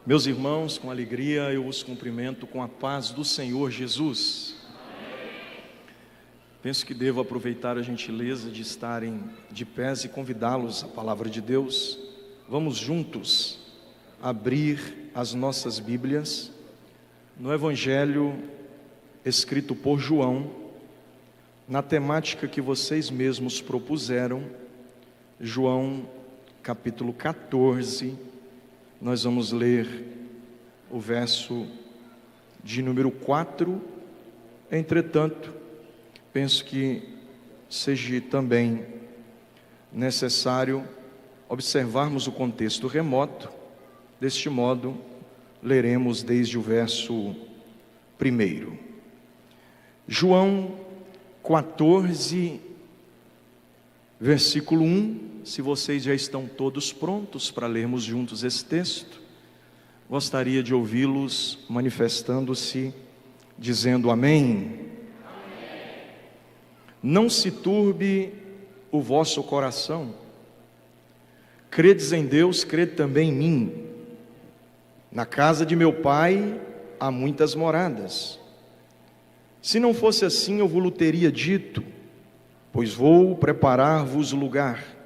Meus irmãos, com alegria eu os cumprimento com a paz do Senhor Jesus. Penso que devo aproveitar a gentileza de estarem de pés e convidá-los à palavra de Deus. Vamos juntos abrir as nossas Bíblias no Evangelho escrito por João, na temática que vocês mesmos propuseram, João capítulo 14. Nós vamos ler o verso de número 4. Entretanto, penso que seja também necessário observarmos o contexto remoto. Deste modo, leremos desde o verso 1. João 14, versículo 1. Se vocês já estão todos prontos para lermos juntos esse texto, gostaria de ouvi-los manifestando-se, dizendo amém. Não se turbe o vosso coração. Credes em Deus, crede também em mim. Na casa de meu pai há muitas moradas. Se não fosse assim, eu vos teria dito, pois vou preparar-vos lugar.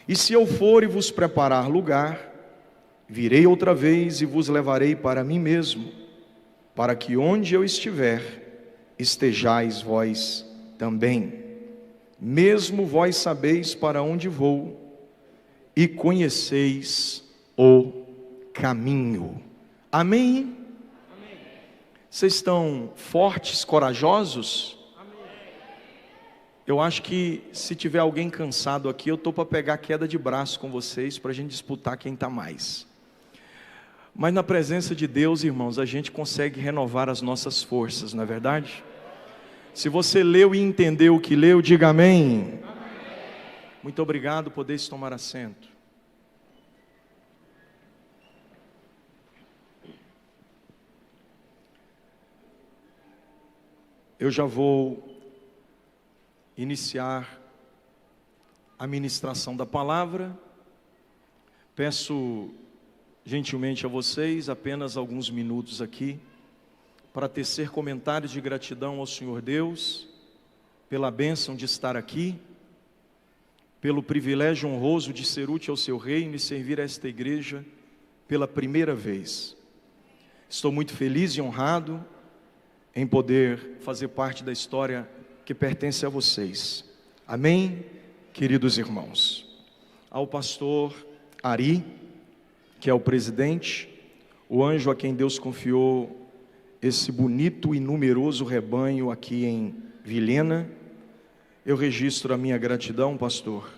E se eu for e vos preparar lugar, virei outra vez e vos levarei para mim mesmo, para que onde eu estiver, estejais vós também. Mesmo vós sabeis para onde vou, e conheceis o caminho. Amém? Amém. Vocês estão fortes, corajosos? Eu acho que se tiver alguém cansado aqui, eu estou para pegar queda de braço com vocês, para a gente disputar quem está mais. Mas na presença de Deus, irmãos, a gente consegue renovar as nossas forças, não é verdade? Se você leu e entendeu o que leu, diga amém. Muito obrigado, podeis tomar assento. Eu já vou iniciar a ministração da palavra. Peço gentilmente a vocês apenas alguns minutos aqui para tecer comentários de gratidão ao Senhor Deus pela bênção de estar aqui, pelo privilégio honroso de ser útil ao seu reino e servir a esta igreja pela primeira vez. Estou muito feliz e honrado em poder fazer parte da história que pertence a vocês. Amém, queridos irmãos? Ao pastor Ari, que é o presidente, o anjo a quem Deus confiou esse bonito e numeroso rebanho aqui em Vilhena, eu registro a minha gratidão, pastor,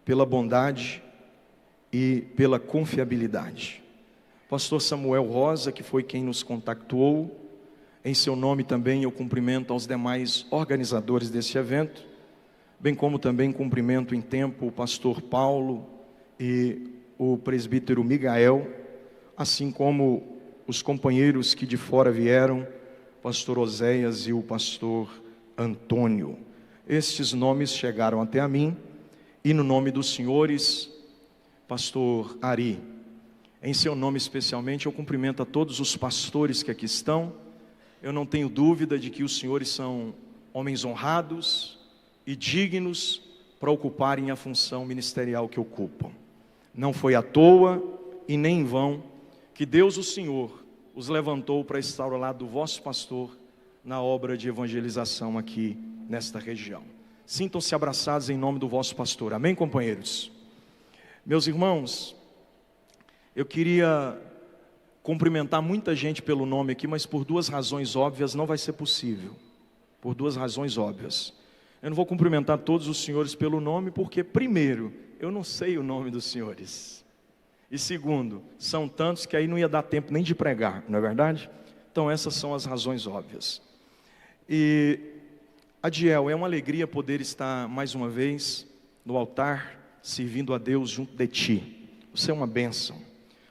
pela bondade e pela confiabilidade. Pastor Samuel Rosa, que foi quem nos contactou, em seu nome também eu cumprimento aos demais organizadores desse evento, bem como também cumprimento em tempo o pastor Paulo e o presbítero Migael, assim como os companheiros que de fora vieram, pastor Oséias e o pastor Antônio. Estes nomes chegaram até a mim, e no nome dos senhores, pastor Ari, em seu nome especialmente, eu cumprimento a todos os pastores que aqui estão. Eu não tenho dúvida de que os senhores são homens honrados e dignos para ocuparem a função ministerial que ocupam. Não foi à toa e nem em vão que Deus, o Senhor, os levantou para estar ao lado do vosso pastor na obra de evangelização aqui nesta região. Sintam-se abraçados em nome do vosso pastor. Amém, companheiros? Meus irmãos, eu queria cumprimentar muita gente pelo nome aqui, mas por duas razões óbvias não vai ser possível. Por duas razões óbvias. Eu não vou cumprimentar todos os senhores pelo nome, porque primeiro, eu não sei o nome dos senhores. E segundo, são tantos que aí não ia dar tempo nem de pregar, não é verdade? Então essas são as razões óbvias. E, Adiel, é uma alegria poder estar mais uma vez no altar, servindo a Deus junto de ti. Você é uma bênção.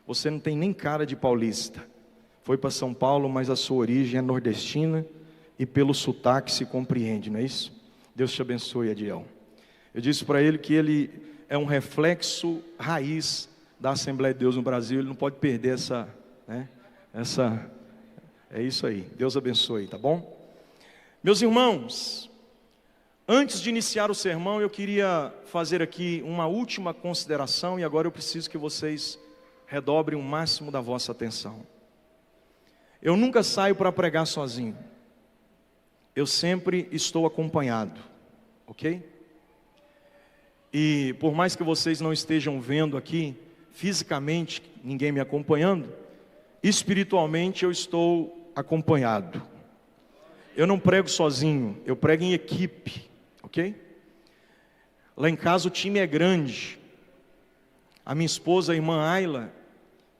Você não tem nem cara de paulista. Foi para São Paulo, mas a sua origem é nordestina e pelo sotaque se compreende, não é isso? Deus te abençoe, Adiel. Eu disse para ele que ele é um reflexo raiz da Assembleia de Deus no Brasil, ele não pode perder é isso aí, Deus abençoe, tá bom? Meus irmãos, antes de iniciar o sermão, eu queria fazer aqui uma última consideração, e agora eu preciso que vocês redobrem o máximo da vossa atenção. Eu nunca saio para pregar sozinho, eu sempre estou acompanhado, ok? E por mais que vocês não estejam vendo aqui, fisicamente, ninguém me acompanhando, espiritualmente eu estou acompanhado. Eu não prego sozinho, eu prego em equipe, ok? Lá em casa o time é grande. A minha esposa, a irmã Ayla,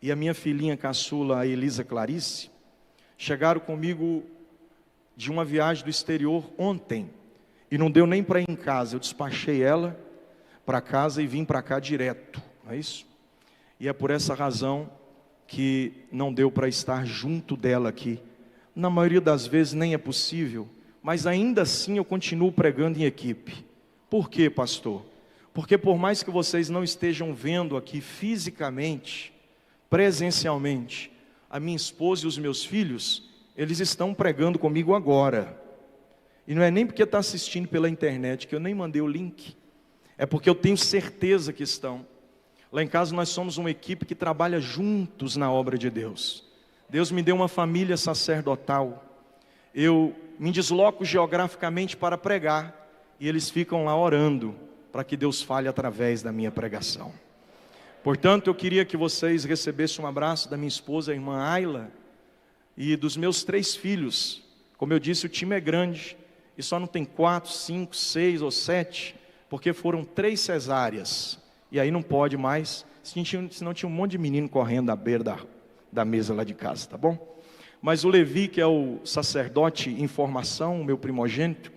e a minha filhinha caçula, a Elisa Clarice, chegaram comigo de uma viagem do exterior ontem, e não deu nem para ir em casa, eu despachei ela para casa e vim para cá direto, não é isso? E é por essa razão que não deu para estar junto dela aqui. Na maioria das vezes nem é possível, mas ainda assim eu continuo pregando em equipe. Por quê, pastor? Porque por mais que vocês não estejam vendo aqui fisicamente, presencialmente, a minha esposa e os meus filhos, eles estão pregando comigo agora. E não é nem porque está assistindo pela internet, que eu nem mandei o link, é porque eu tenho certeza que estão. Lá em casa nós somos uma equipe que trabalha juntos na obra de Deus. Deus me deu uma família sacerdotal. Eu me desloco geograficamente para pregar, e eles ficam lá orando, para que Deus fale através da minha pregação. Portanto, eu queria que vocês recebessem um abraço da minha esposa, a irmã Ayla, e dos meus 3 filhos. Como eu disse, o time é grande, e só não tem 4, 5, 6 ou 7, porque foram 3 cesáreas, e aí não pode mais, senão tinha um monte de menino correndo à beira da mesa lá de casa, tá bom? Mas o Levi, que é o sacerdote em formação, o meu primogênito,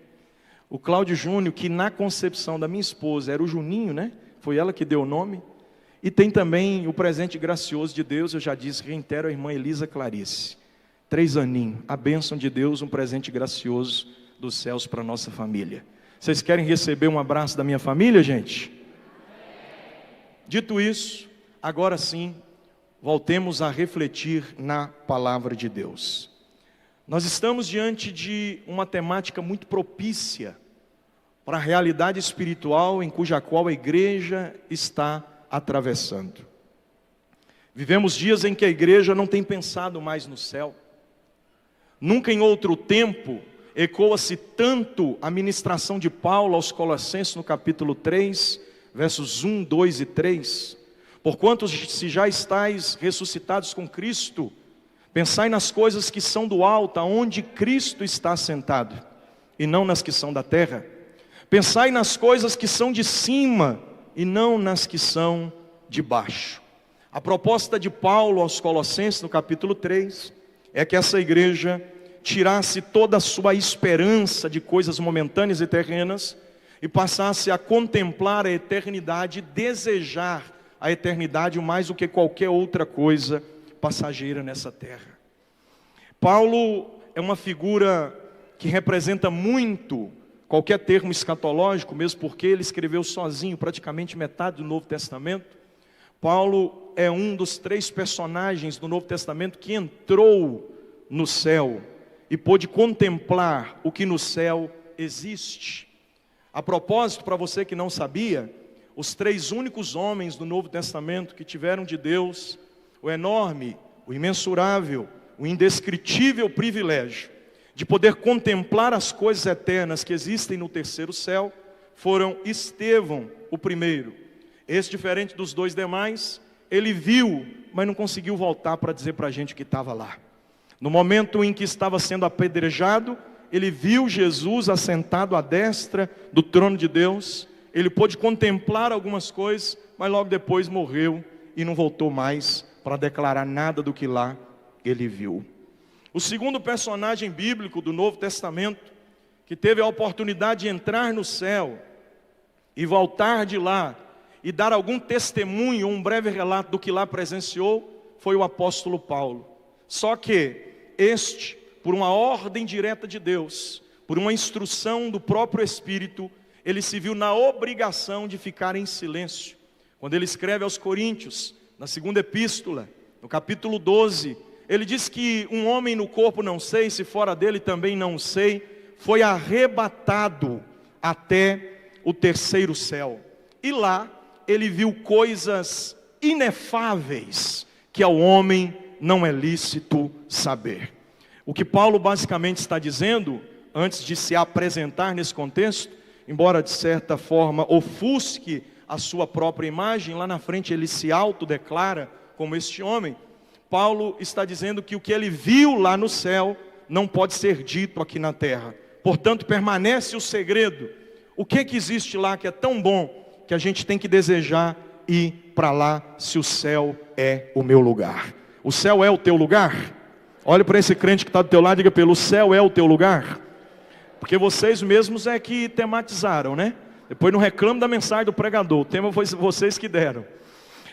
o Cláudio Júnior, que na concepção da minha esposa era o Juninho, né? Foi ela que deu o nome. E tem também o presente gracioso de Deus, eu já disse, reitero, a irmã Elisa Clarice, 3 aninhos, a bênção de Deus, um presente gracioso dos céus para a nossa família. Vocês querem receber um abraço da minha família, gente? Dito isso, agora sim, voltemos a refletir na palavra de Deus. Nós estamos diante de uma temática muito propícia para a realidade espiritual em cuja qual a igreja está atravessando. Vivemos dias em que a igreja não tem pensado mais no céu. Nunca em outro tempo ecoa-se tanto a ministração de Paulo aos Colossenses no capítulo 3, versos 1, 2 e 3. Porquanto se já estáis ressuscitados com Cristo, pensai nas coisas que são do alto, aonde Cristo está sentado, e não nas que são da terra. Pensai nas coisas que são de cima, e não nas que são de baixo. A proposta de Paulo aos Colossenses, no capítulo 3, é que essa igreja tirasse toda a sua esperança de coisas momentâneas e terrenas, e passasse a contemplar a eternidade, desejar a eternidade mais do que qualquer outra coisa passageira nessa terra. Paulo é uma figura que representa muito qualquer termo escatológico, mesmo porque ele escreveu sozinho praticamente metade do Novo Testamento. Paulo é um dos 3 personagens do Novo Testamento que entrou no céu e pôde contemplar o que no céu existe. A propósito, para você que não sabia, os 3 únicos homens do Novo Testamento que tiveram de Deus o enorme, o imensurável, o indescritível privilégio de poder contemplar as coisas eternas que existem no terceiro céu, foram Estevão, o primeiro. Esse, diferente dos 2 demais, ele viu, mas não conseguiu voltar para dizer para a gente que estava lá. No momento em que estava sendo apedrejado, ele viu Jesus assentado à destra do trono de Deus. Ele pôde contemplar algumas coisas, mas logo depois morreu e não voltou mais para declarar nada do que lá ele viu. O segundo personagem bíblico do Novo Testamento, que teve a oportunidade de entrar no céu e voltar de lá e dar algum testemunho, um breve relato do que lá presenciou, foi o apóstolo Paulo. Só que este, por uma ordem direta de Deus, por uma instrução do próprio Espírito, ele se viu na obrigação de ficar em silêncio. Quando ele escreve aos Coríntios, na segunda epístola, no capítulo 12, ele diz que um homem no corpo não sei, se fora dele também não sei, foi arrebatado até o terceiro céu. E lá ele viu coisas inefáveis que ao homem não é lícito saber. O que Paulo basicamente está dizendo, antes de se apresentar nesse contexto, embora de certa forma ofusque a sua própria imagem, lá na frente ele se autodeclara como este homem. Paulo está dizendo que o que ele viu lá no céu não pode ser dito aqui na terra. Portanto, permanece o segredo. O que existe lá que é tão bom que a gente tem que desejar ir para lá, se o céu é o meu lugar? O céu é o teu lugar? Olha para esse crente que está do teu lado e diga para ele: o céu é o teu lugar? Porque vocês mesmos é que tematizaram, né? Depois não reclamo da mensagem do pregador, o tema foi vocês que deram.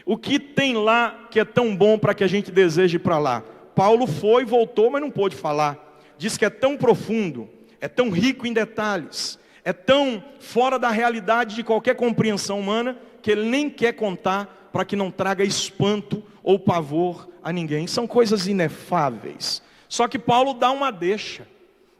O que tem lá que é tão bom para que a gente deseje ir para lá? Paulo foi, voltou, mas não pôde falar. Diz que é tão profundo, é tão rico em detalhes, é tão fora da realidade de qualquer compreensão humana, que ele nem quer contar para que não traga espanto ou pavor a ninguém. São coisas inefáveis. Só que Paulo dá uma deixa.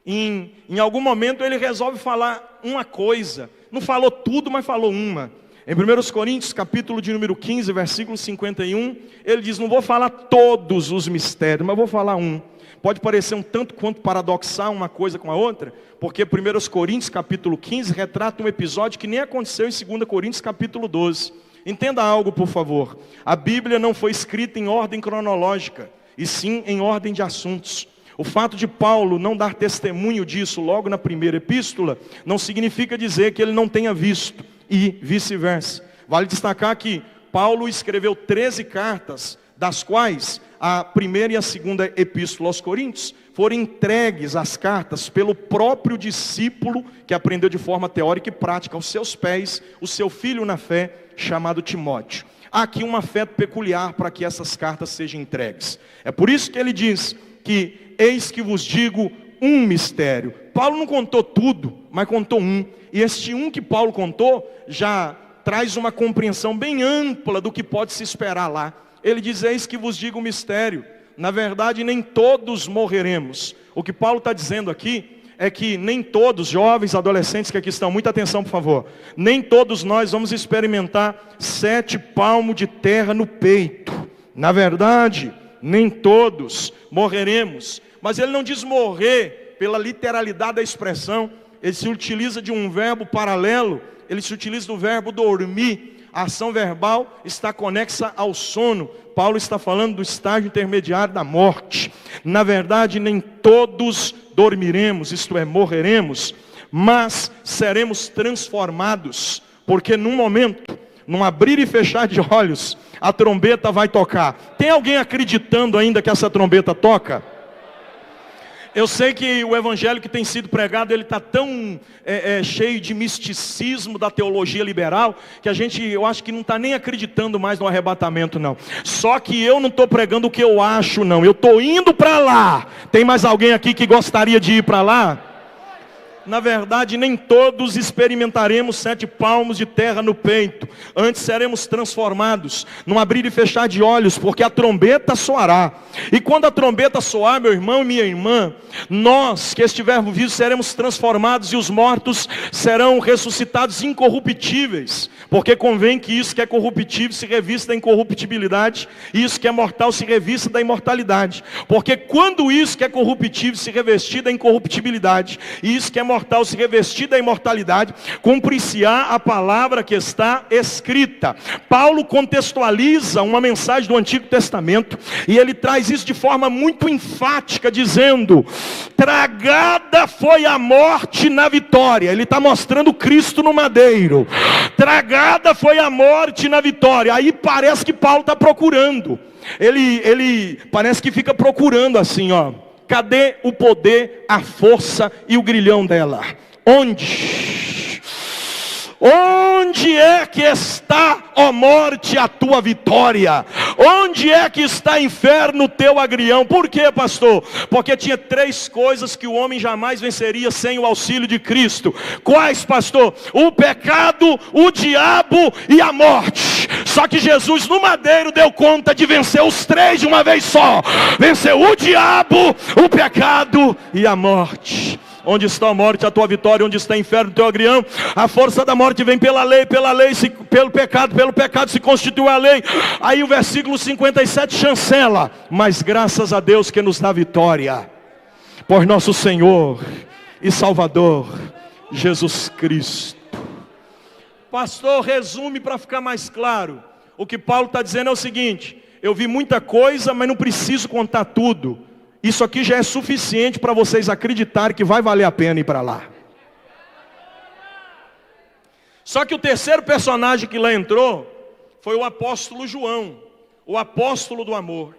Em algum momento ele resolve falar uma coisa. Não falou tudo, mas falou uma. Em 1 Coríntios, capítulo de número 15, versículo 51, ele diz: não vou falar todos os mistérios, mas vou falar um. Pode parecer um tanto quanto paradoxal uma coisa com a outra, porque 1 Coríntios, capítulo 15, retrata um episódio que nem aconteceu em 2 Coríntios, capítulo 12. Entenda algo, por favor. A Bíblia não foi escrita em ordem cronológica, e sim em ordem de assuntos. O fato de Paulo não dar testemunho disso logo na primeira epístola, não significa dizer que ele não tenha visto, e vice-versa. Vale destacar que Paulo escreveu 13 cartas, das quais a primeira e a segunda epístola aos Coríntios foram entregues as cartas pelo próprio discípulo, que aprendeu de forma teórica e prática aos seus pés, o seu filho na fé, chamado Timóteo. Há aqui um afeto peculiar para que essas cartas sejam entregues. É por isso que ele diz que: eis que vos digo um mistério. Paulo não contou tudo, mas contou um. E este um que Paulo contou já traz uma compreensão bem ampla do que pode se esperar lá. Ele diz: eis que vos digo um mistério. Na verdade, nem todos morreremos. O que Paulo está dizendo aqui é que nem todos, jovens, adolescentes que aqui estão, muita atenção por favor, nem todos nós vamos experimentar 7 palmos de terra no peito. Na verdade, nem todos morreremos. Mas ele não diz morrer pela literalidade da expressão. Ele se utiliza de um verbo paralelo, ele se utiliza do verbo dormir. A ação verbal está conexa ao sono. Paulo está falando do estágio intermediário da morte. Na verdade, nem todos dormiremos, isto é, morreremos, mas seremos transformados, porque num momento, num abrir e fechar de olhos, a trombeta vai tocar. Tem alguém acreditando ainda que essa trombeta toca? Eu sei que o evangelho que tem sido pregado, ele está tão cheio de misticismo da teologia liberal, que eu acho que não está nem acreditando mais no arrebatamento não. Só que eu não estou pregando o que eu acho não, eu estou indo para lá. Tem mais alguém aqui que gostaria de ir para lá? Na verdade, nem todos experimentaremos 7 palmos de terra no peito. Antes seremos transformados, num abrir e fechar de olhos, porque a trombeta soará. E quando a trombeta soar, meu irmão e minha irmã, nós que estivermos vivos seremos transformados, e os mortos serão ressuscitados incorruptíveis. Porque convém que isso que é corruptível se revista da incorruptibilidade, e isso que é mortal se revista da imortalidade. Porque quando isso que é corruptível se revestir da incorruptibilidade, e isso que é mortal se revestir da imortalidade, cumprir-se-á a palavra que está escrita. Paulo contextualiza uma mensagem do Antigo Testamento, e ele traz isso de forma muito enfática, dizendo: tragada foi a morte na vitória. Ele está mostrando Cristo no madeiro. Tragada foi a morte na vitória. Aí parece que Paulo está procurando. Ele parece que fica procurando assim, ó. Cadê o poder, a força e o grilhão dela? Onde? Onde é que está, ó morte, a tua vitória? Onde é que está, inferno, o teu agrião? Por quê, pastor? Porque tinha 3 coisas que o homem jamais venceria sem o auxílio de Cristo. Quais, pastor? O pecado, o diabo e a morte. Só que Jesus no madeiro deu conta de vencer os três de uma vez só. Venceu o diabo, o pecado e a morte. Onde está a morte, a tua vitória? Onde está o inferno, o teu agrião? A força da morte vem pela lei, pelo pecado se constitui a lei. Aí o versículo 57 chancela: mas graças a Deus que nos dá vitória, por nosso Senhor e Salvador, Jesus Cristo. Pastor, resume para ficar mais claro. O que Paulo está dizendo é o seguinte: eu vi muita coisa, mas não preciso contar tudo. Isso aqui já é suficiente para vocês acreditarem que vai valer a pena ir para lá. Só que o terceiro personagem que lá entrou foi o apóstolo João, o apóstolo do amor.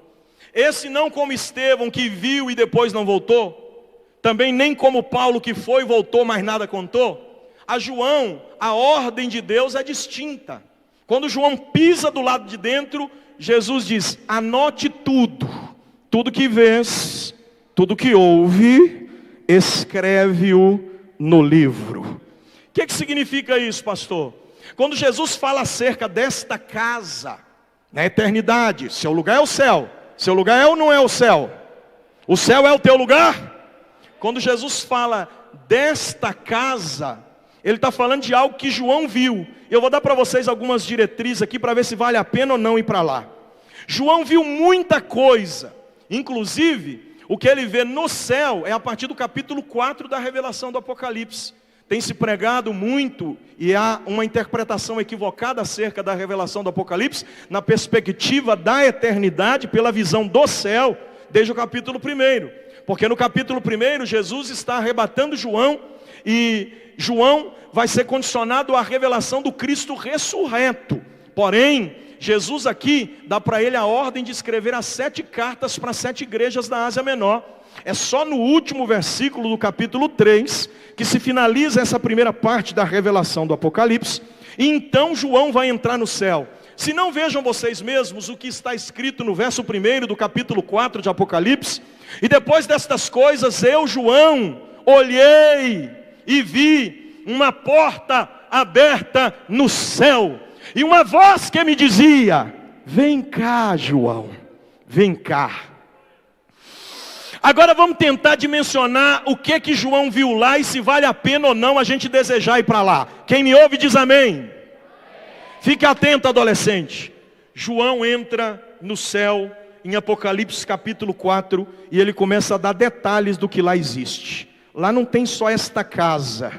Esse não como Estevão, que viu e depois não voltou, também nem como Paulo, que foi e voltou, mas nada contou. A João, a ordem de Deus é distinta. Quando João pisa do lado de dentro, Jesus diz: anote tudo. Tudo que vês, tudo que ouve, escreve-o no livro. O que significa isso, pastor? Quando Jesus fala acerca desta casa, na eternidade, seu lugar é o céu. Seu lugar é ou não é o céu? O céu é o teu lugar? Quando Jesus fala desta casa, ele está falando de algo que João viu. Eu vou dar para vocês algumas diretrizes aqui para ver se vale a pena ou não ir para lá. João viu muita coisa. Inclusive, o que ele vê no céu é a partir do capítulo 4 da revelação do Apocalipse. Tem se pregado muito e há uma interpretação equivocada acerca da revelação do Apocalipse na perspectiva da eternidade pela visão do céu, desde o capítulo 1. Porque no capítulo 1 Jesus está arrebatando João e João vai ser condicionado à revelação do Cristo ressurreto. Porém, Jesus aqui dá para ele a ordem de escrever as 7 cartas para 7 igrejas da Ásia Menor. É só no último versículo do capítulo 3 que se finaliza essa primeira parte da revelação do Apocalipse. E então João vai entrar no céu. Se não, vejam vocês mesmos o que está escrito no verso 1 do capítulo 4 de Apocalipse. E depois destas coisas, eu, João, olhei e vi uma porta aberta no céu. E uma voz que me dizia: vem cá, João, vem cá. Agora vamos tentar dimensionar o que João viu lá e se vale a pena ou não a gente desejar ir para lá. Quem me ouve diz amém. Fique atento, adolescente. João entra no céu em Apocalipse capítulo 4 e ele começa a dar detalhes do que lá existe. Lá não tem só esta casa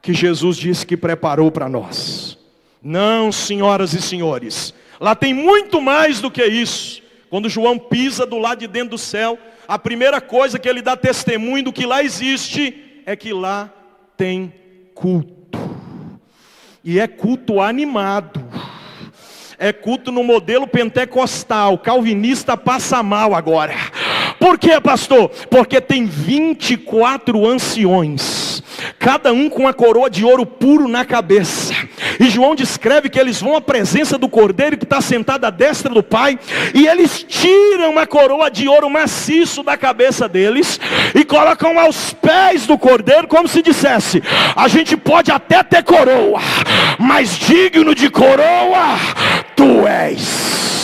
que Jesus disse que preparou para nós. Não, senhoras e senhores, lá tem muito mais do que isso. Quando João pisa do lado de dentro do céu, a primeira coisa que ele dá testemunho do que lá existe é que lá tem culto. E é culto animado. É culto no modelo pentecostal. Calvinista passa mal agora. Por quê, pastor? Porque tem 24 anciões, cada um com a coroa de ouro puro na cabeça. E João descreve que eles vão à presença do Cordeiro que está sentado à destra do Pai, e eles tiram a coroa de ouro maciço da cabeça deles e colocam aos pés do Cordeiro, como se dissesse: a gente pode até ter coroa, mas digno de coroa tu és.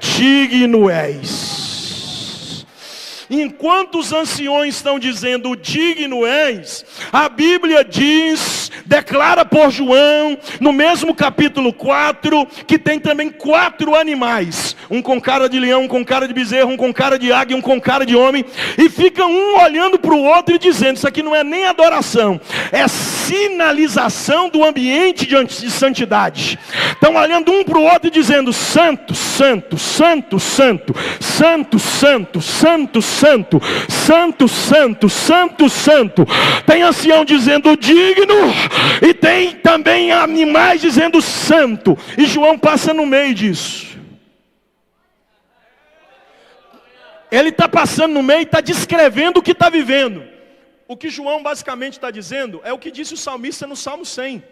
Digno és. Enquanto os anciões estão dizendo digno és, a Bíblia diz, declara por João, no mesmo capítulo 4, que tem também 4 animais, um com cara de leão, um com cara de bezerro, um com cara de águia, um com cara de homem, e fica um olhando para o outro e dizendo: isso aqui não é nem adoração, é sinalização do ambiente de santidade. Estão olhando um para o outro e dizendo: santo, santo, santo, santo, santo, santo, santo, santo, santo, santo, santo, santo. Tem ancião dizendo digno, e tem também animais dizendo santo. E João passa no meio disso. Ele está passando no meio e está descrevendo o que está vivendo. O que João basicamente está dizendo é o que disse o salmista no Salmo 100.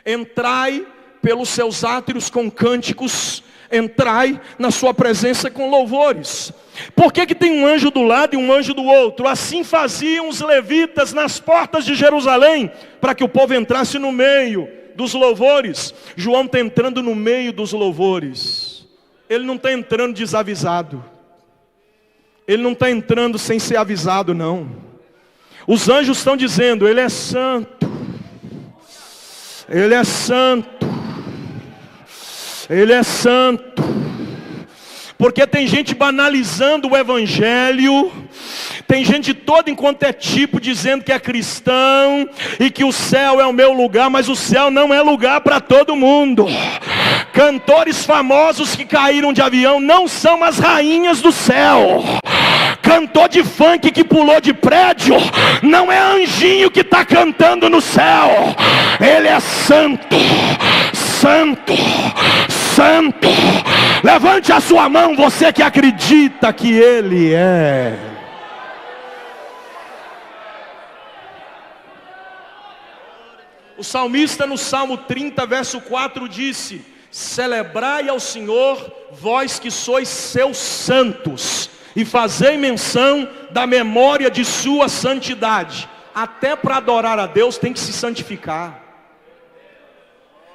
Entrai pelos seus átrios com cânticos, entrai na sua presença com louvores. Por que tem um anjo do lado e um anjo do outro? Assim faziam os levitas nas portas de Jerusalém, para que o povo entrasse no meio dos louvores. João está entrando no meio dos louvores. Ele não está entrando desavisado. Ele não está entrando sem ser avisado, não. Os anjos estão dizendo: Ele é santo. Ele é santo. Ele é santo. Porque tem gente banalizando o evangelho. Tem gente toda enquanto é tipo dizendo que é cristão e que o céu é o meu lugar, mas o céu não é lugar para todo mundo. Cantores famosos que caíram de avião não são as rainhas do céu. Cantor de funk que pulou de prédio não é anjinho que está cantando no céu. Ele é santo, santo, santo. Levante a sua mão, você que acredita que Ele é. O salmista no Salmo 30, verso 4 disse: celebrai ao Senhor, vós que sois seus santos, e fazei menção da memória de sua santidade. Até para adorar a Deus tem que se santificar.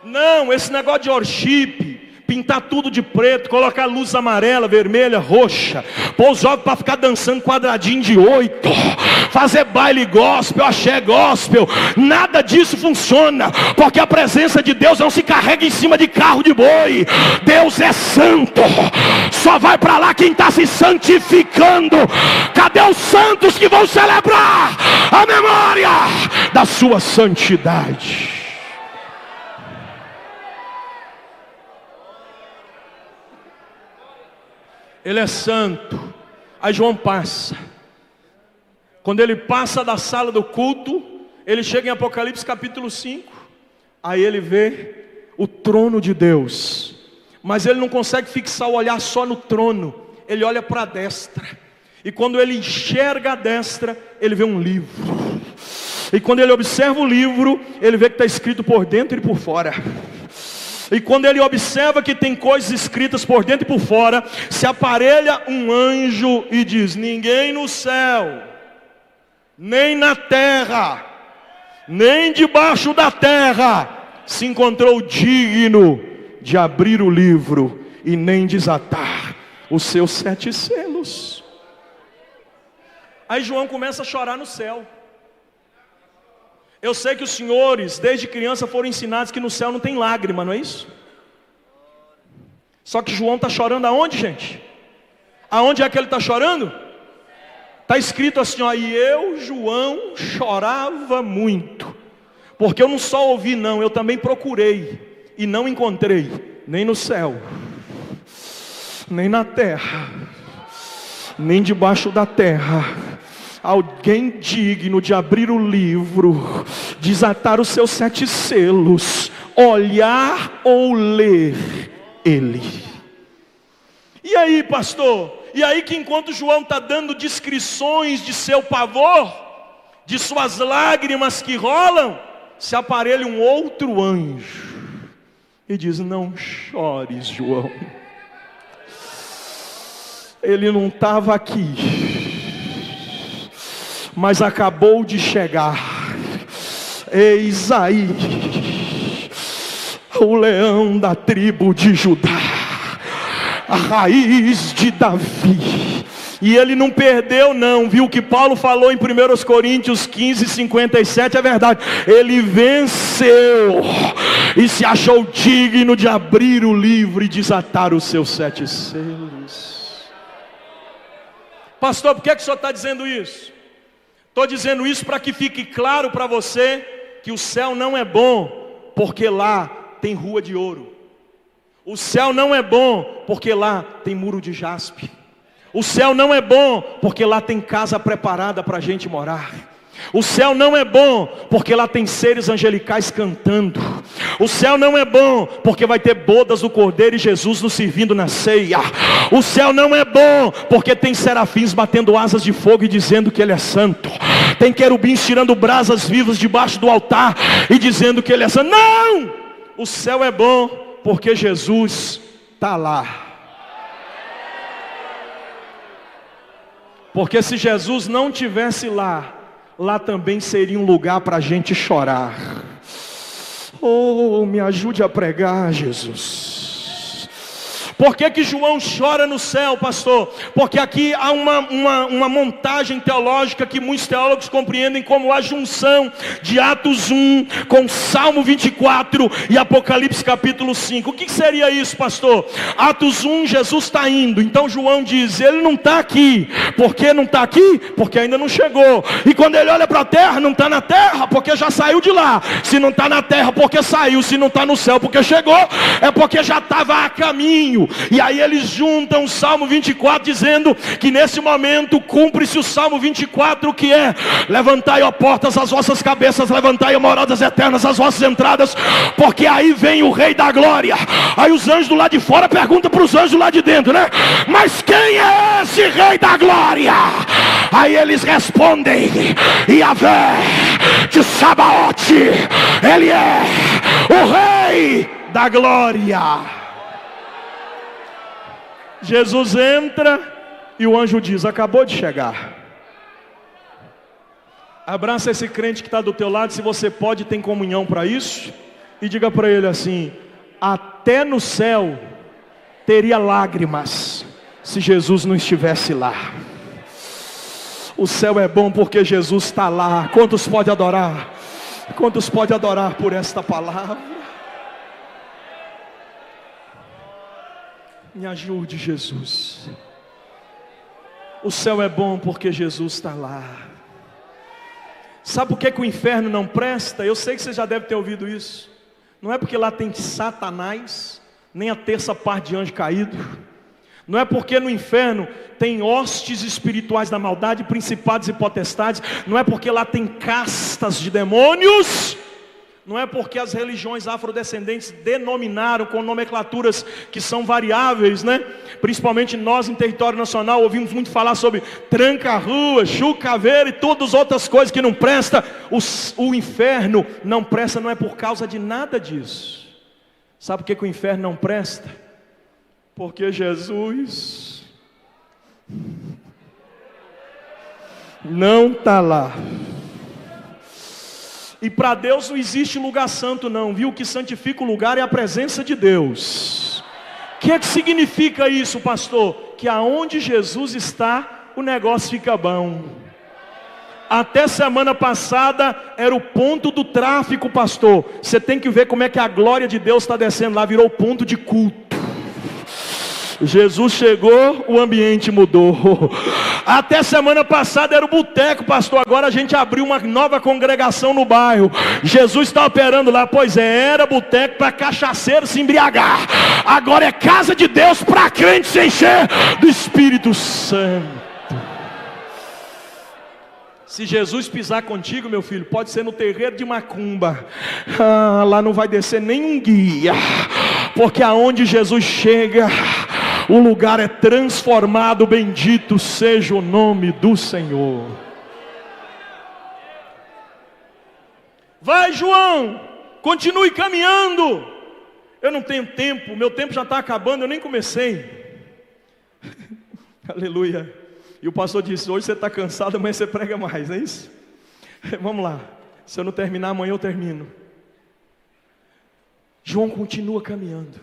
Não, esse negócio de worship, pintar tudo de preto, colocar luz amarela, vermelha, roxa, pôr os jovens para ficar dançando quadradinho de 8, fazer baile gospel, axé gospel, nada disso funciona, porque a presença de Deus não se carrega em cima de carro de boi. Deus é santo, só vai para lá quem está se santificando. Cadê os santos que vão celebrar a memória da sua santidade? Ele é santo. Aí João passa. Quando ele passa da sala do culto, ele chega em Apocalipse capítulo 5. Aí ele vê o trono de Deus. Mas ele não consegue fixar o olhar só no trono. Ele olha para a destra. E quando ele enxerga a destra, ele vê um livro. E quando ele observa o livro, ele vê que está escrito por dentro e por fora. E quando ele observa que tem coisas escritas por dentro e por fora, se aparelha um anjo e diz: ninguém no céu, nem na terra, nem debaixo da terra, se encontrou digno de abrir o livro e nem desatar os seus 7 selos. Aí João começa a chorar no céu. Eu sei que os senhores, desde criança, foram ensinados que no céu não tem lágrima, não é isso? Só que João está chorando aonde, gente? Aonde é que ele está chorando? Está escrito assim, ó: e eu, João, chorava muito, porque eu não só ouvi não, eu também procurei, e não encontrei, nem no céu, nem na terra, nem debaixo da terra, alguém digno de abrir o livro, desatar os seus 7 selos, olhar ou ler ele. E aí, pastor? E aí que enquanto João está dando descrições de seu pavor, de suas lágrimas que rolam, se aparelha um outro anjo e diz: não chores, João. Ele não estava aqui, mas acabou de chegar. Eis aí o leão da tribo de Judá, a raiz de Davi. E ele não perdeu não, viu? O que Paulo falou em 1 Coríntios 15:57 é verdade. Ele venceu e se achou digno de abrir o livro e desatar os seus 7 selos. Pastor, por que o senhor está dizendo isso? Estou dizendo isso para que fique claro para você que o céu não é bom porque lá tem rua de ouro. O céu não é bom porque lá tem muro de jaspe. O céu não é bom porque lá tem casa preparada para a gente morar. O céu não é bom porque lá tem seres angelicais cantando. O céu não é bom porque vai ter bodas do Cordeiro e Jesus nos servindo na ceia. O céu não é bom porque tem serafins batendo asas de fogo e dizendo que Ele é santo. Tem querubins tirando brasas vivas debaixo do altar e dizendo que Ele é santo. Não! O céu é bom porque Jesus está lá. Porque se Jesus não tivesse lá, lá também seria um lugar para a gente chorar. Oh, me ajude a pregar, Jesus. Por que João chora no céu, pastor? Porque aqui há uma montagem teológica que muitos teólogos compreendem como a junção de Atos 1 com Salmo 24 e Apocalipse capítulo 5. O que seria isso, pastor? Atos 1, Jesus está indo. Então João diz, ele não está aqui. Por que não está aqui? Porque ainda não chegou. E quando ele olha para a terra, não está na terra, porque já saiu de lá. Se não está na terra, porque saiu. Se não está no céu, porque chegou. É porque já estava a caminho. E aí eles juntam o Salmo 24 dizendo que nesse momento cumpre-se o Salmo 24, que é: levantai, ó portas, as vossas cabeças, levantai, ó moradas eternas, as vossas entradas, porque aí vem o Rei da Glória. Aí os anjos do lado de fora perguntam para os anjos do lado de dentro, né? Mas quem é esse Rei da Glória? Aí eles respondem: Yahvé de Sabaote, ele é o Rei da Glória. Jesus entra e o anjo diz: acabou de chegar. Abraça esse crente que está do teu lado, se você pode, tem comunhão para isso, e diga para ele assim: até no céu teria lágrimas se Jesus não estivesse lá. O céu é bom porque Jesus está lá. Quantos pode adorar? Quantos pode adorar por esta palavra? Me ajude, Jesus. O céu é bom porque Jesus está lá. Sabe por que o inferno não presta? Eu sei que você já deve ter ouvido isso. Não é porque lá tem Satanás, nem a terça parte de anjo caído. Não é porque no inferno tem hostes espirituais da maldade, principados e potestades. Não é porque lá tem castas de demônios. Não é porque as religiões afrodescendentes denominaram com nomenclaturas que são variáveis, né? Principalmente nós em território nacional ouvimos muito falar sobre tranca-rua, chucaveira e todas as outras coisas que não prestam. O inferno não presta, não é por causa de nada disso. Sabe por que o inferno não presta? Porque Jesus não está lá. E para Deus não existe lugar santo não, viu? O que santifica o lugar é a presença de Deus. O que significa isso, pastor? Que aonde Jesus está, o negócio fica bom. Até semana passada era o ponto do tráfico, pastor. Você tem que ver como é que a glória de Deus está descendo lá, virou ponto de culto. Jesus chegou, o ambiente mudou. Até semana passada era o boteco, pastor. Agora a gente abriu uma nova congregação no bairro. Jesus está operando lá. Pois é, era boteco para cachaceiro se embriagar. Agora é casa de Deus para crente se encher do Espírito Santo. Se Jesus pisar contigo, meu filho, pode ser no terreiro de macumba. Lá não vai descer nenhum guia. Porque aonde Jesus chega, o lugar é transformado. Bendito seja o nome do Senhor. Vai, João, continue caminhando. Eu não tenho tempo, meu tempo já está acabando, eu nem comecei. Aleluia. E o pastor disse: hoje você está cansado, amanhã você prega mais, não é isso? Vamos lá, se eu não terminar amanhã eu termino. João continua caminhando.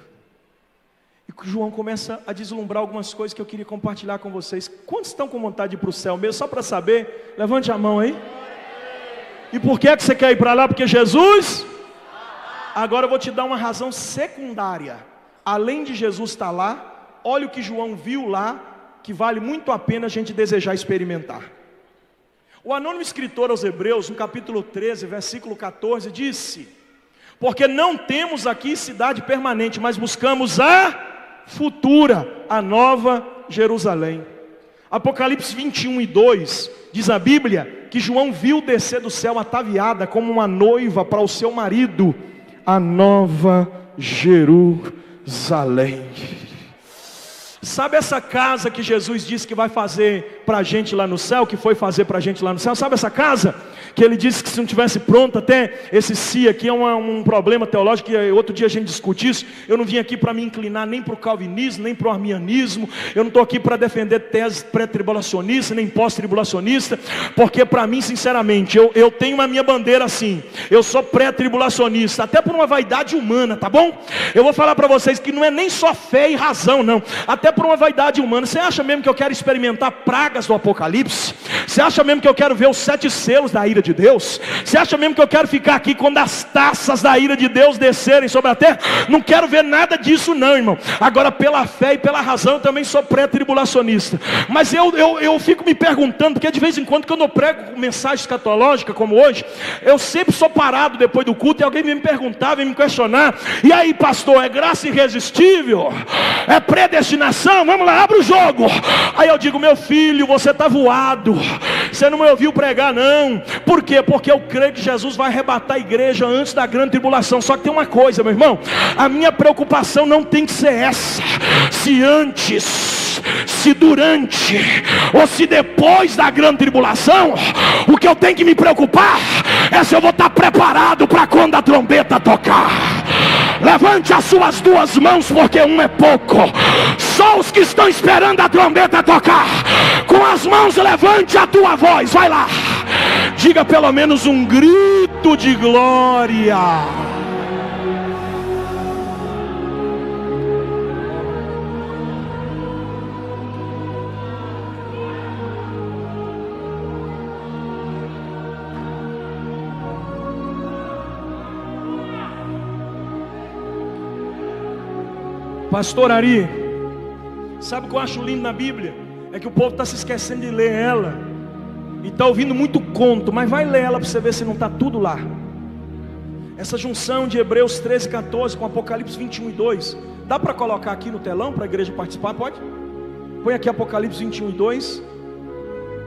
E João começa a deslumbrar algumas coisas que eu queria compartilhar com vocês. Quantos estão com vontade de ir para o céu mesmo? Só para saber, levante a mão aí. E por que você quer ir para lá? Porque Jesus... Agora eu vou te dar uma razão secundária. Além de Jesus estar lá, olha o que João viu lá, que vale muito a pena a gente desejar experimentar. O anônimo escritor aos Hebreus, no capítulo 13, versículo 14, disse: porque não temos aqui cidade permanente, mas buscamos a futura, a nova Jerusalém. Apocalipse 21:2 diz a Bíblia que João viu descer do céu ataviada como uma noiva para o seu marido, a nova Jerusalém. Sabe essa casa que Jesus disse que vai fazer para a gente lá no céu, que foi fazer para a gente lá no céu? Sabe essa casa? Que ele disse que se não tivesse pronta, até esse se aqui é um problema teológico, que outro dia a gente discute isso. Eu não vim aqui para me inclinar nem para o calvinismo, nem para o arminianismo. Eu não estou aqui para defender tese pré-tribulacionista, nem pós-tribulacionista, porque para mim, sinceramente, eu tenho a minha bandeira assim. Eu sou pré-tribulacionista, até por uma vaidade humana, tá bom? Eu vou falar para vocês que não é nem só fé e razão, não. Até por uma vaidade humana. Você acha mesmo que eu quero experimentar pragas do Apocalipse? Você acha mesmo que eu quero ver os 7 selos da ira de Deus? Você acha mesmo que eu quero ficar aqui quando as taças da ira de Deus descerem sobre a terra? Não quero ver nada disso não, irmão. Agora, pela fé e pela razão, eu também sou pré-tribulacionista. Mas eu fico me perguntando, porque de vez em quando, quando eu prego mensagem escatológica como hoje, eu sempre sou parado depois do culto e alguém vem me perguntar, vem me questionar: e aí, pastor, é graça irresistível? É predestinação? Vamos lá, abre o jogo. Aí eu digo: meu filho, você está voado, você não me ouviu pregar não. Por quê? Porque eu creio que Jesus vai arrebatar a igreja antes da grande tribulação. Só que tem uma coisa, meu irmão, a minha preocupação não tem que ser essa, se antes, se durante ou se depois da grande tribulação. O que eu tenho que me preocupar é se eu vou estar preparado para quando a trombeta tocar. Levante as suas 2 mãos, porque um é pouco. Só os que estão esperando a trombeta tocar, com as mãos levante a tua voz, vai lá, diga pelo menos um grito de glória. Pastor Ari, sabe o que eu acho lindo na Bíblia? É que o povo está se esquecendo de ler ela, e está ouvindo muito conto, mas vai ler ela para você ver se não está tudo lá. Essa junção de Hebreus 13, 14 com Apocalipse 21 e 2, dá para colocar aqui no telão para a igreja participar? Pode? Põe aqui Apocalipse 21 e 2.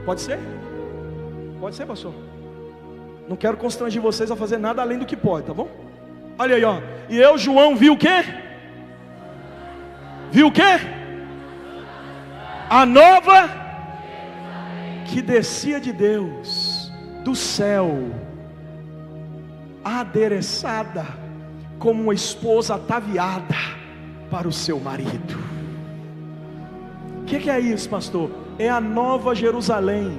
Pode ser? Pode ser, pastor? Não quero constranger vocês a fazer nada além do que pode, tá bom? Olha aí, ó. E eu, João, vi o quê? Viu o quê? A nova que descia de Deus, do céu, adereçada como uma esposa ataviada para o seu marido. O que é isso, pastor? É a nova Jerusalém.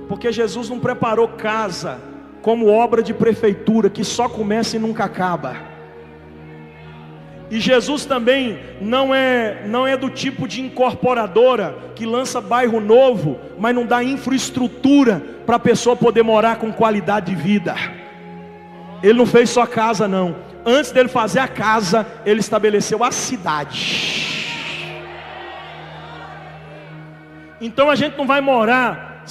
Porque Jesus não preparou casa como obra de prefeitura que só começa e nunca acaba. E Jesus também não é do tipo de incorporadora que lança bairro novo, mas não dá infraestrutura para a pessoa poder morar com qualidade de vida. Ele não fez só casa não. Antes dele fazer a casa, ele estabeleceu a cidade. Então a gente não vai morar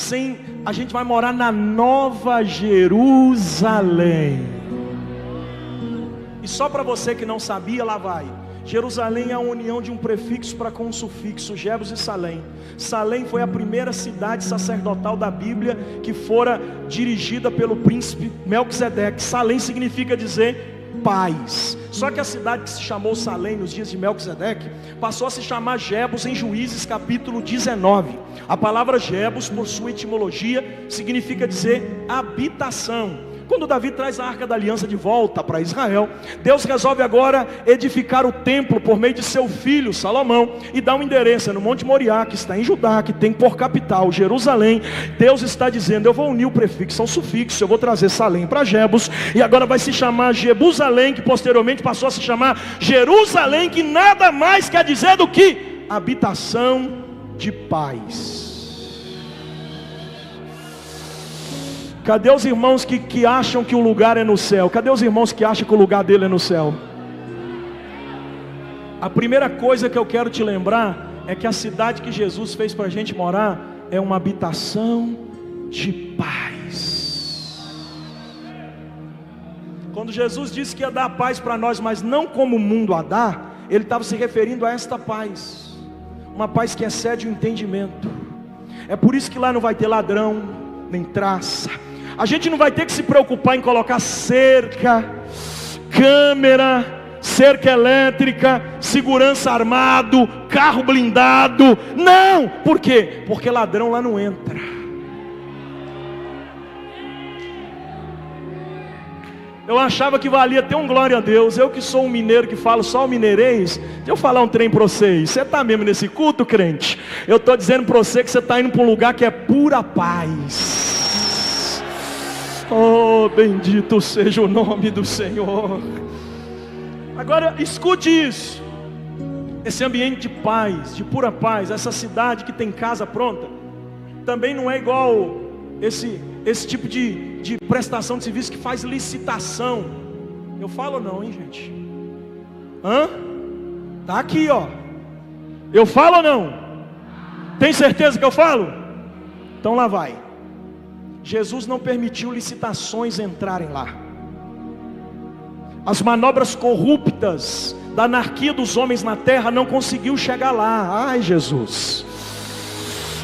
a gente vai morar na Nova Jerusalém. E só para você que não sabia, lá vai. Jerusalém é a união de um prefixo para com um sufixo, Jebus e Salém. Salém foi a primeira cidade sacerdotal da Bíblia que fora dirigida pelo príncipe Melquisedeque. Salém significa dizer paz. Só que a cidade que se chamou Salém nos dias de Melquisedeque passou a se chamar Jebus em Juízes capítulo 19. A palavra Jebus, por sua etimologia, significa dizer habitação. Quando Davi traz a Arca da Aliança de volta para Israel, Deus resolve agora edificar o templo por meio de seu filho Salomão, e dá um endereço no Monte Moriá, que está em Judá, que tem por capital Jerusalém. Deus está dizendo: eu vou unir o prefixo ao sufixo, eu vou trazer Salém para Jebus, e agora vai se chamar Jebusalém, que posteriormente passou a se chamar Jerusalém, que nada mais quer dizer do que habitação de paz. Cadê os irmãos que acham que o lugar é no céu? Cadê os irmãos que acham que o lugar dele é no céu? A primeira coisa que eu quero te lembrar é que a cidade que Jesus fez para a gente morar é uma habitação de paz. Quando Jesus disse que ia dar paz para nós, mas não como o mundo a dá, ele estava se referindo a esta paz, uma paz que excede o entendimento. É por isso que lá não vai ter ladrão, nem traça. A gente não vai ter que se preocupar em colocar cerca, câmera, cerca elétrica, segurança armado, carro blindado. Não! Por quê? Porque ladrão lá não entra. Eu achava que valia ter um glória a Deus. Eu que sou um mineiro que falo só o mineirês. Deixa eu falar um trem para vocês. Você está mesmo nesse culto, crente? Eu estou dizendo para você que você está indo para um lugar que é pura paz. Oh, bendito seja o nome do Senhor. Agora escute isso. Esse ambiente de paz, de pura paz, essa cidade que tem casa pronta, também não é igual esse tipo de prestação de serviço que faz licitação. Eu falo não, hein, gente? Tá aqui, ó. Eu falo ou não? Tem certeza que eu falo? Então lá vai. Jesus não permitiu licitações entrarem lá. As manobras corruptas da anarquia dos homens na terra não conseguiu chegar lá. Ai, Jesus.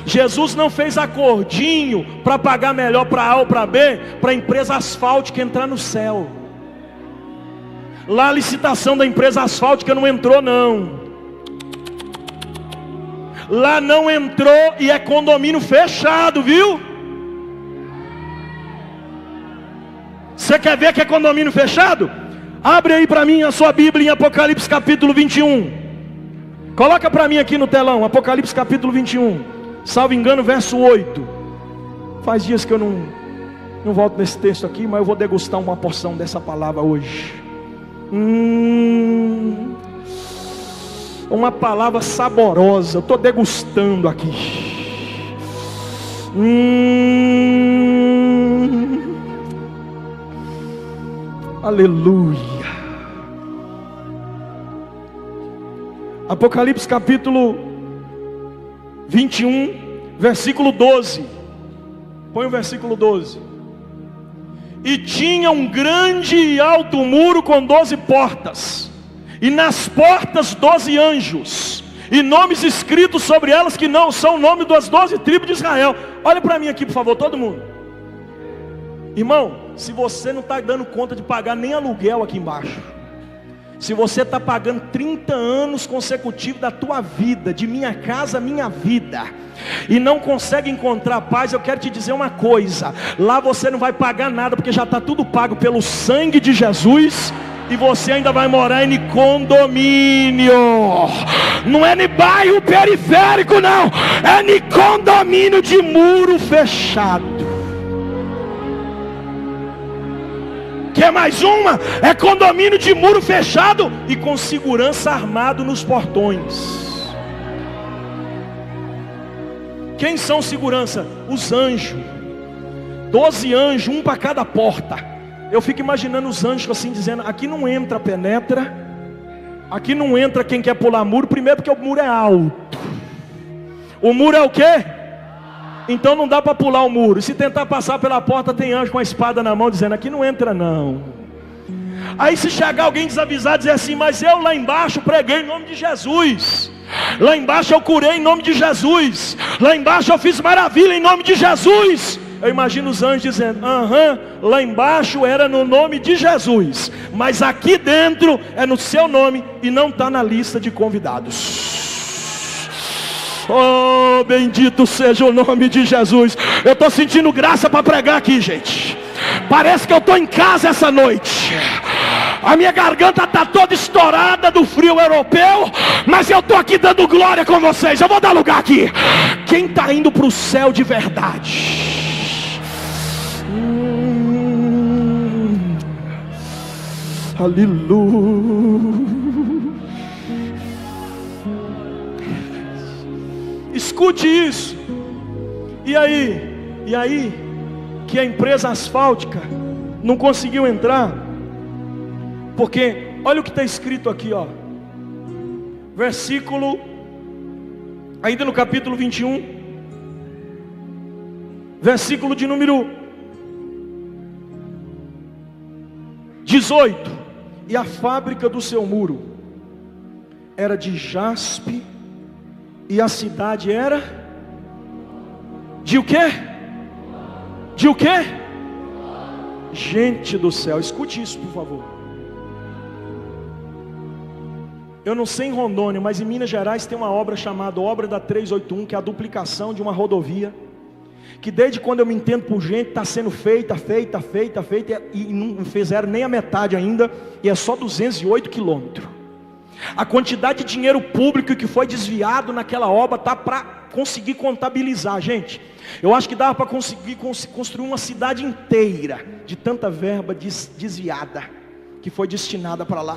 Jesus não fez acordinho para pagar melhor para A ou para B, para a empresa asfáltica entrar no céu. Lá a licitação da empresa asfáltica não entrou não. Lá não entrou e é condomínio fechado, viu? Você quer ver que é condomínio fechado? Abre aí para mim a sua Bíblia em Apocalipse capítulo 21. Coloca para mim aqui no telão, Apocalipse capítulo 21. Salvo engano, verso 8. Faz dias que eu não volto nesse texto aqui, mas eu vou degustar uma porção dessa palavra hoje. Uma palavra saborosa. Eu estou degustando aqui. Aleluia. Apocalipse capítulo 21, versículo 12. Põe o versículo 12. E tinha um grande e alto muro com 12 portas, e nas portas 12 anjos, e nomes escritos sobre elas que não são o nome das 12 tribos de Israel. Olha para mim aqui, por favor, todo mundo. Irmão, se você não está dando conta de pagar nem aluguel aqui embaixo, se você está pagando 30 anos consecutivos da tua vida, de minha casa, minha vida, e não consegue encontrar paz, eu quero te dizer uma coisa: lá você não vai pagar nada, porque já está tudo pago pelo sangue de Jesus, e você ainda vai morar em condomínio. Não é em bairro periférico não, é em condomínio de muro fechado. Quer mais uma? É condomínio de muro fechado e com segurança armado nos portões. Quem são segurança? Os anjos. 12 anjos, um para cada porta. Eu fico imaginando os anjos assim dizendo: aqui não entra, penetra. Aqui não entra quem quer pular muro. Primeiro porque o muro é alto. O muro é o quê? Então não dá para pular o muro. Se tentar passar pela porta, tem anjo com a espada na mão dizendo: aqui não entra não. Aí se chegar alguém desavisado e dizer assim: mas eu lá embaixo preguei em nome de Jesus, lá embaixo eu curei em nome de Jesus, lá embaixo eu fiz maravilha em nome de Jesus. Eu imagino os anjos dizendo: lá embaixo era no nome de Jesus, mas aqui dentro é no seu nome e não está na lista de convidados. Oh, bendito seja o nome de Jesus. Eu estou sentindo graça para pregar aqui, gente. Parece que eu estou em casa essa noite. A minha garganta está toda estourada do frio europeu, mas eu estou aqui dando glória com vocês. Eu vou dar lugar aqui. Quem está indo para o céu de verdade? Aleluia. Escute isso. E aí que a empresa asfáltica não conseguiu entrar, porque olha o que está escrito aqui, ó. Versículo, ainda no capítulo 21, versículo de número 18. E a fábrica do seu muro era de jaspe, e a cidade era de o quê? De o quê? Gente do céu, escute isso por favor. Eu não sei em Rondônia, mas em Minas Gerais tem uma obra chamada Obra da 381, que é a duplicação de uma rodovia, que desde quando eu me entendo por gente, está sendo feita, e não fizeram nem a metade ainda, e é só 208 quilômetros. A quantidade de dinheiro público que foi desviado naquela obra está para conseguir contabilizar, gente. Eu acho que dava para conseguir construir uma cidade inteira de tanta verba desviada que foi destinada para lá.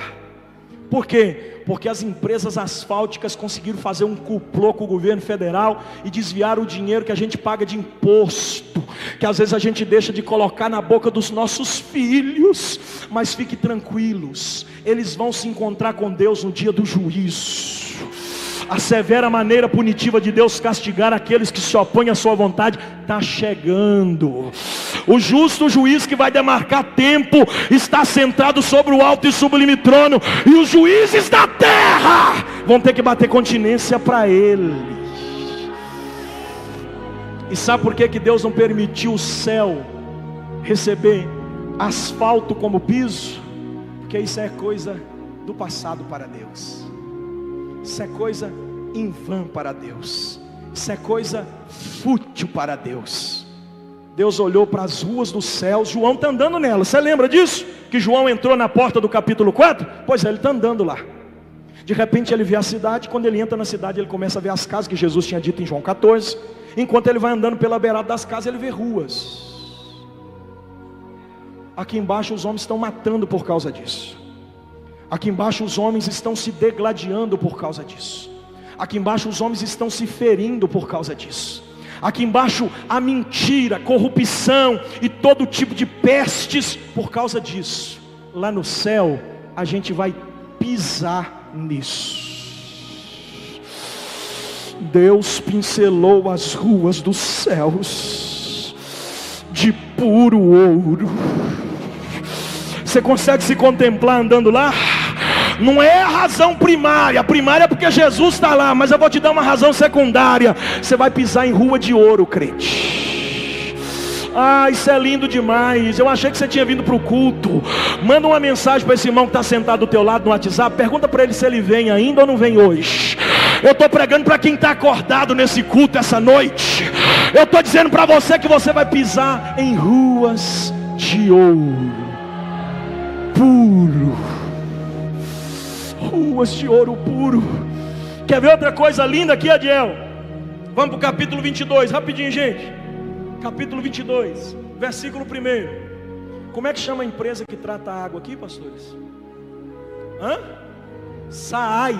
Por quê? Porque as empresas asfálticas conseguiram fazer um complô com o governo federal e desviar o dinheiro que a gente paga de imposto, que às vezes a gente deixa de colocar na boca dos nossos filhos. Mas fique tranquilos, eles vão se encontrar com Deus no dia do juízo. A severa maneira punitiva de Deus castigar aqueles que se opõem à sua vontade está chegando. O justo juiz que vai demarcar tempo está sentado sobre o alto e sublime trono, e os juízes da terra vão ter que bater continência para ele. E sabe por que Deus não permitiu o céu receber asfalto como piso? Porque isso é coisa do passado para Deus. Isso é coisa em vão para Deus. Isso é coisa fútil para Deus. Deus olhou para as ruas dos céus. João está andando nela. Você lembra disso? Que João entrou na porta do capítulo 4? Pois é, ele está andando lá. De repente ele vê a cidade. Quando ele entra na cidade, ele começa a ver as casas que Jesus tinha dito em João 14. Enquanto ele vai andando pela beirada das casas, ele vê ruas. Aqui embaixo os homens estão matando por causa disso. Aqui embaixo os homens estão se degladiando por causa disso. Aqui embaixo os homens estão se ferindo por causa disso. Aqui embaixo há mentira, corrupção e todo tipo de pestes por causa disso. Lá no céu a gente vai pisar nisso. Deus pincelou as ruas dos céus de puro ouro. Você consegue se contemplar andando lá? Não é a razão primária. A primária é porque Jesus está lá. Mas eu vou te dar uma razão secundária. Você vai pisar em rua de ouro, crente. Ah, isso é lindo demais. Eu achei que você tinha vindo para o culto. Manda uma mensagem para esse irmão que está sentado do teu lado no WhatsApp. Pergunta para ele se ele vem ainda ou não vem hoje. Eu estou pregando para quem está acordado nesse culto essa noite. Eu estou dizendo para você que você vai pisar em ruas de ouro puro. Ruas de ouro puro. Quer ver outra coisa linda aqui, Adiel? Vamos para o capítulo 22, rapidinho, gente. Capítulo 22, versículo 1. Como é que chama a empresa que trata a água aqui, pastores? SAAI.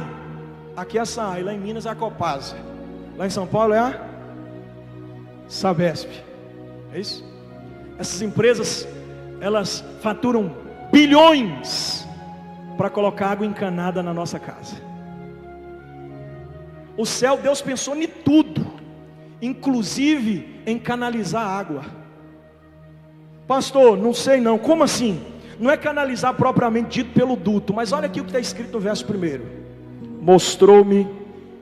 Aqui é a SAAI, lá em Minas é a Copasa. Lá em São Paulo é a Sabesp. É isso? Essas empresas, elas faturam bilhões para colocar água encanada na nossa casa. O céu, Deus pensou em tudo, inclusive em canalizar água. Pastor, não sei não, como assim? Não é canalizar propriamente dito pelo duto, mas olha aqui o que está escrito no verso 1. Mostrou-me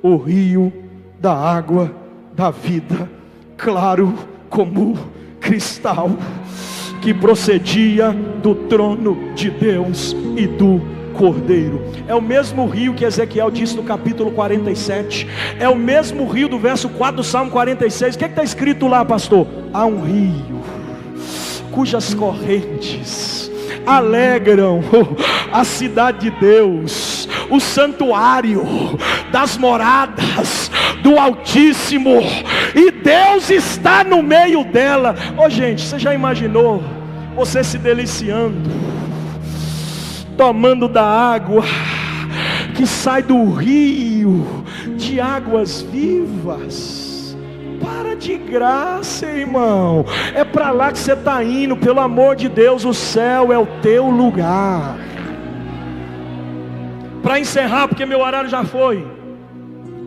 o rio da água da vida, claro como cristal, que procedia do trono de Deus e do Cordeiro. É o mesmo rio que Ezequiel disse no capítulo 47. É o mesmo rio do verso 4 do Salmo 46. O que está escrito lá, pastor? Há um rio cujas correntes alegram a cidade de Deus, o santuário das moradas do Altíssimo, e Deus está no meio dela. Gente, você já imaginou você se deliciando, tomando da água que sai do rio de águas vivas? Para de graça, irmão. É para lá que você está indo, pelo amor de Deus. O céu é o teu lugar. Para encerrar, porque meu horário já foi,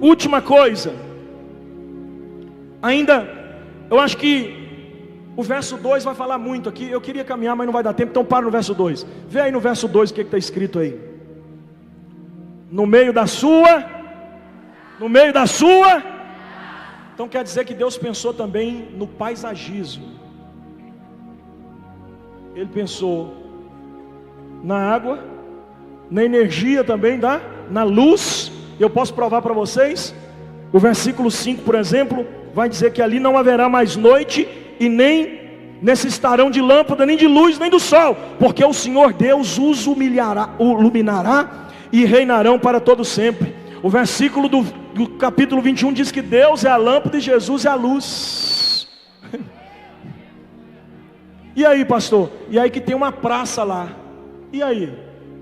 última coisa. Ainda, eu acho que o verso 2 vai falar muito aqui. Eu queria caminhar, mas não vai dar tempo, então para no verso 2. Vê aí no verso 2 o que está escrito aí. No meio da sua. Então quer dizer que Deus pensou também no paisagismo. Ele pensou na água, na energia também da na luz. Eu posso provar para vocês. O versículo 5, por exemplo, vai dizer que ali não haverá mais noite, e nem necessitarão de lâmpada, nem de luz, nem do sol, porque o Senhor Deus os iluminará e reinarão para todo sempre. O versículo do capítulo 21 diz que Deus é a lâmpada e Jesus é a luz. E aí, pastor? E aí que tem uma praça lá. E aí?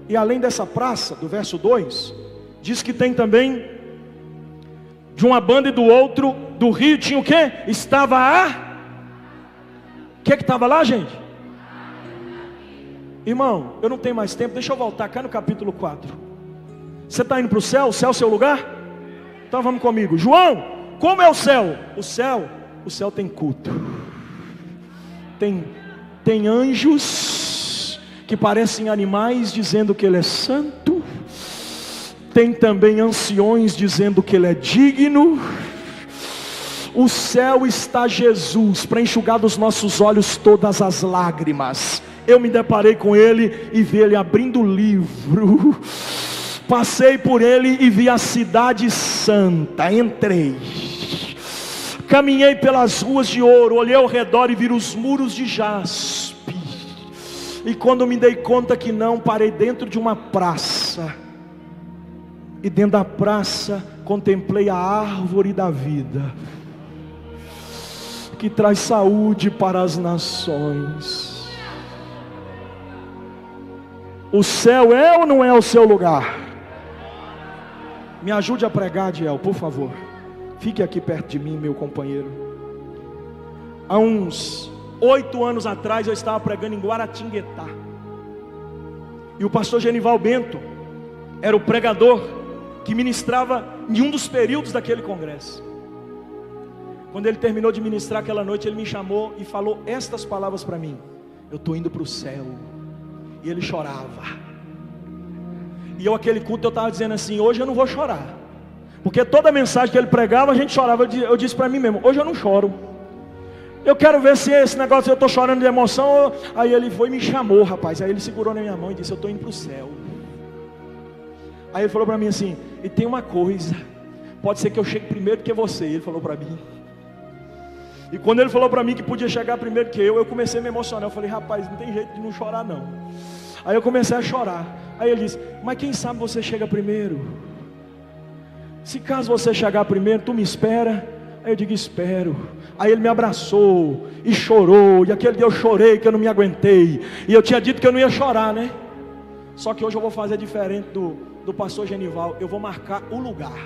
E além dessa praça, do verso 2, diz que tem também, de uma banda e do outro, do rio tinha o quê? Estava a... O que estava lá, gente? Irmão, eu não tenho mais tempo, deixa eu voltar cá no capítulo 4. Você está indo para o céu? O céu é o seu lugar? Então vamos comigo. João, como é o céu? O céu tem culto. Tem anjos que parecem animais dizendo que Ele é santo. Tem também anciões dizendo que Ele é digno. O céu está Jesus para enxugar dos nossos olhos todas as lágrimas. Eu me deparei com Ele e vi Ele abrindo o livro. Passei por Ele e vi a cidade santa. Entrei, caminhei pelas ruas de ouro, olhei ao redor e vi os muros de jaspe. E quando me dei conta que não, parei dentro de uma praça. E dentro da praça contemplei a árvore da vida, que traz saúde para as nações. O céu é ou não é o seu lugar? Me ajude a pregar, Adiel, por favor. Fique aqui perto de mim, meu companheiro. Há uns 8 anos atrás eu estava pregando em Guaratinguetá. E o pastor Genival Bento era o pregador que ministrava em um dos períodos daquele congresso. Quando ele terminou de ministrar aquela noite, ele me chamou e falou estas palavras para mim: eu estou indo para o céu. E ele chorava. E eu, aquele culto, eu estava dizendo assim: hoje eu não vou chorar, porque toda mensagem que ele pregava a gente chorava. Eu disse para mim mesmo: hoje eu não choro. Eu quero ver se esse negócio eu estou chorando de emoção. Aí ele foi e me chamou, rapaz. Aí ele segurou na minha mão e disse: eu estou indo para o céu. Aí ele falou para mim assim: e tem uma coisa, pode ser que eu chegue primeiro que você. Ele falou para mim. E quando ele falou para mim que podia chegar primeiro que eu comecei a me emocionar. Eu falei: rapaz, não tem jeito de não chorar não. Aí eu comecei a chorar. Aí ele disse: mas quem sabe você chega primeiro? Se caso você chegar primeiro, tu me espera. Aí eu digo: espero. Aí ele me abraçou e chorou. E aquele dia eu chorei que eu não me aguentei. E eu tinha dito que eu não ia chorar, né? Só que hoje eu vou fazer diferente do pastor Genival. Eu vou marcar o lugar.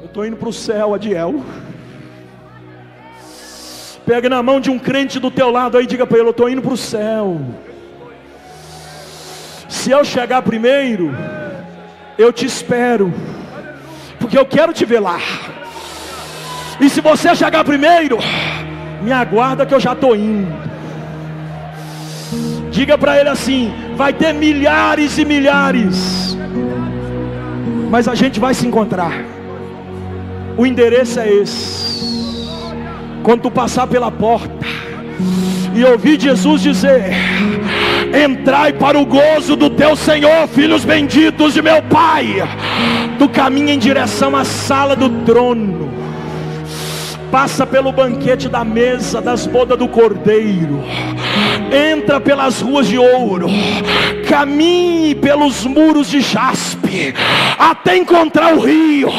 Eu estou indo para o céu, Adiel. Pega na mão de um crente do teu lado aí e diga para ele: eu estou indo para o céu. Se eu chegar primeiro, eu te espero, porque eu quero te ver lá. E se você chegar primeiro, me aguarda que eu já estou indo. Diga para ele assim: vai ter milhares e milhares, mas a gente vai se encontrar. O endereço é esse. Quando tu passar pela porta e ouvir Jesus dizer: entrai para o gozo do teu Senhor, filhos benditos de meu Pai, tu caminha em direção à sala do trono. Passa pelo banquete da mesa das bodas do Cordeiro. Entra pelas ruas de ouro. Caminhe pelos muros de jaspe até encontrar o rio.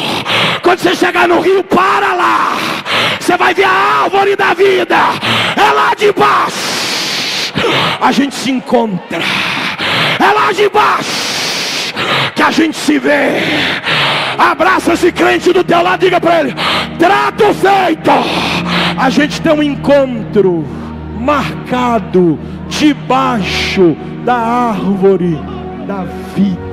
Quando você chegar no rio, para lá. Você vai ver a árvore da vida. É lá de baixo. A gente se encontra. É lá de baixo que a gente se vê. Abraça esse crente do teu lado, diga para ele: trato feito. A gente tem um encontro marcado debaixo da árvore da vida.